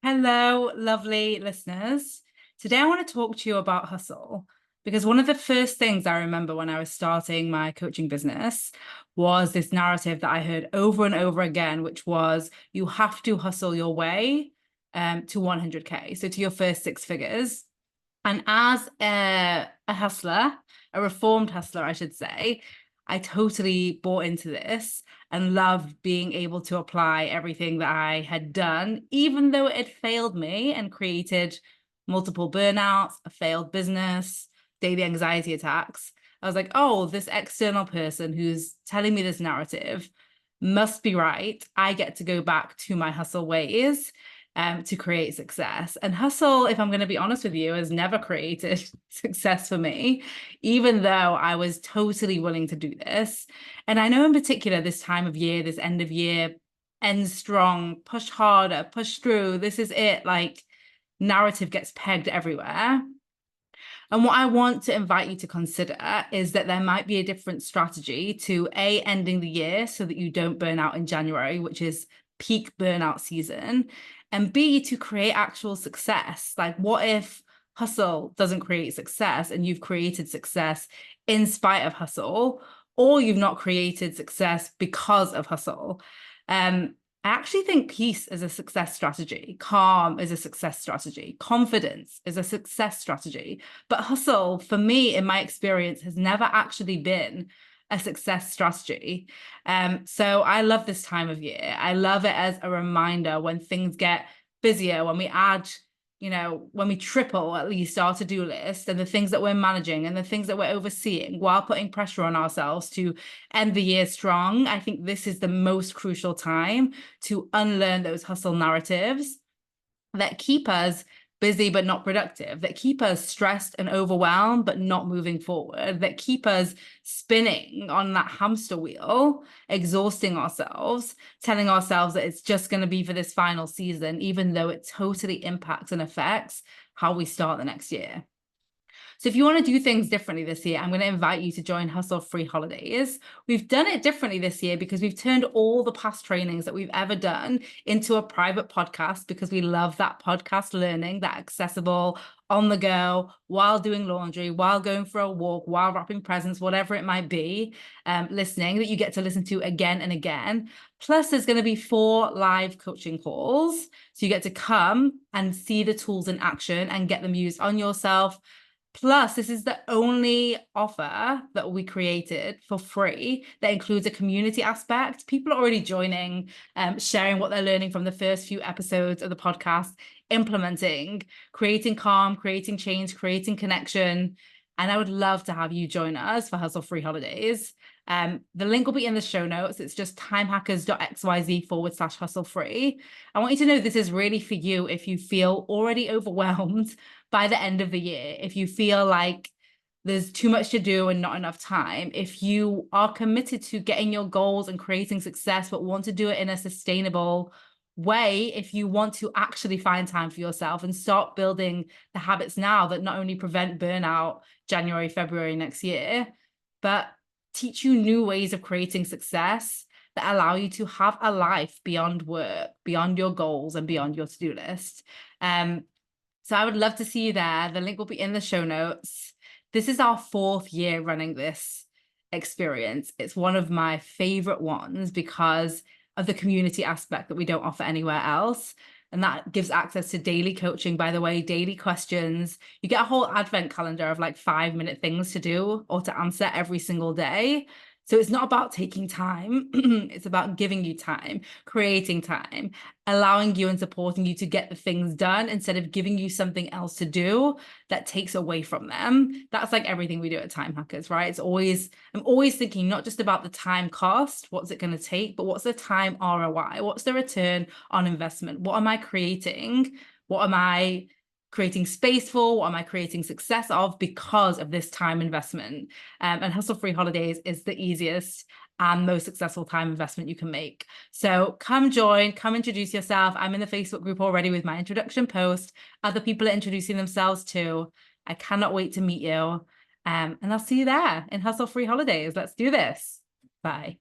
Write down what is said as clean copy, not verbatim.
Hello, lovely listeners. Today, I want to talk to you about hustle because one of the first things I remember when I was starting my coaching business was this narrative that I heard over and over again, which was you have to hustle your way to 100K, so to your first six figures. And as a hustler, a reformed hustler, I should say, I totally bought into this and loved being able to apply everything that I had done, even though it had failed me and created multiple burnouts, a failed business, daily anxiety attacks. I was like, oh, this external person who's telling me this narrative must be right. I get to go back to my hustle ways to create success. And hustle, if I'm going to be honest with you, has never created success for me, even though I was totally willing to do this. And I know in particular, this time of year, this end of year, end strong, push harder, push through, this is it, like narrative gets pegged everywhere. And what I want to invite you to consider is that there might be a different strategy to A, ending the year so that you don't burn out in January, which is peak burnout season, and B, to create actual success. Like, what if hustle doesn't create success and you've created success in spite of hustle, or you've not created success because of hustle? I actually think peace is a success strategy. Calm is a success strategy. Confidence is a success strategy. But hustle, for me, in my experience, has never actually been a success strategy. So I love this time of year. I love it as a reminder when things get busier, when we add, when we triple at least our to-do list and the things that we're managing and the things that we're overseeing while putting pressure on ourselves to end the year strong. I think this is the most crucial time to unlearn those hustle narratives that keep us busy but not productive, that keep us stressed and overwhelmed but not moving forward, that keep us spinning on that hamster wheel, exhausting ourselves, telling ourselves that it's just going to be for this final season, even though it totally impacts and affects how we start the next year. So if you want to do things differently this year, I'm going to invite you to join Hustle Free Holidays. We've done it differently this year because we've turned all the past trainings that we've ever done into a private podcast because we love that podcast learning, that accessible, on the go, while doing laundry, while going for a walk, while wrapping presents, whatever it might be, listening, that you get to listen to again and again. Plus, there's going to be 4 live coaching calls. So you get to come and see the tools in action and get them used on yourself. Plus, this is the only offer that we created for free that includes a community aspect. People are already joining, sharing what they're learning from the first few episodes of the podcast, implementing, creating calm, creating change, creating connection. And I would love to have you join us for Hustle Free Holidays. The link will be in the show notes. It's just timehackers.xyz/hustle free. I want you to know this is really for you if you feel already overwhelmed by the end of the year, if you feel like there's too much to do and not enough time, if you are committed to getting your goals and creating success, but want to do it in a sustainable way, if you want to actually find time for yourself and start building the habits now that not only prevent burnout January, February next year, but teach you new ways of creating success that allow you to have a life beyond work, beyond your goals and beyond your to-do list. So I would love to see you there. The link will be in the show notes. This is our 4th year running this experience. It's one of my favorite ones because of the community aspect that we don't offer anywhere else. And that gives access to daily coaching, by the way, daily questions. You get a whole advent calendar of like 5-minute things to do or to answer every single day. So it's not about taking time. It's about giving you time, creating time, allowing you and supporting you to get the things done instead of giving you something else to do that takes away from them. That's like everything we do at Time Hackers, right? I'm always thinking not just about the time cost, what's it going to take, but what's the time ROI? What's the return on investment? What am I creating? What am I creating space for? What am I creating success of because of this time investment? And Hustle Free Holidays is the easiest and most successful time investment you can make. So come join, come introduce yourself. I'm in the Facebook group already with my introduction post. Other people are introducing themselves too. I cannot wait to meet you. And I'll see you there in Hustle Free Holidays. Let's do this. Bye.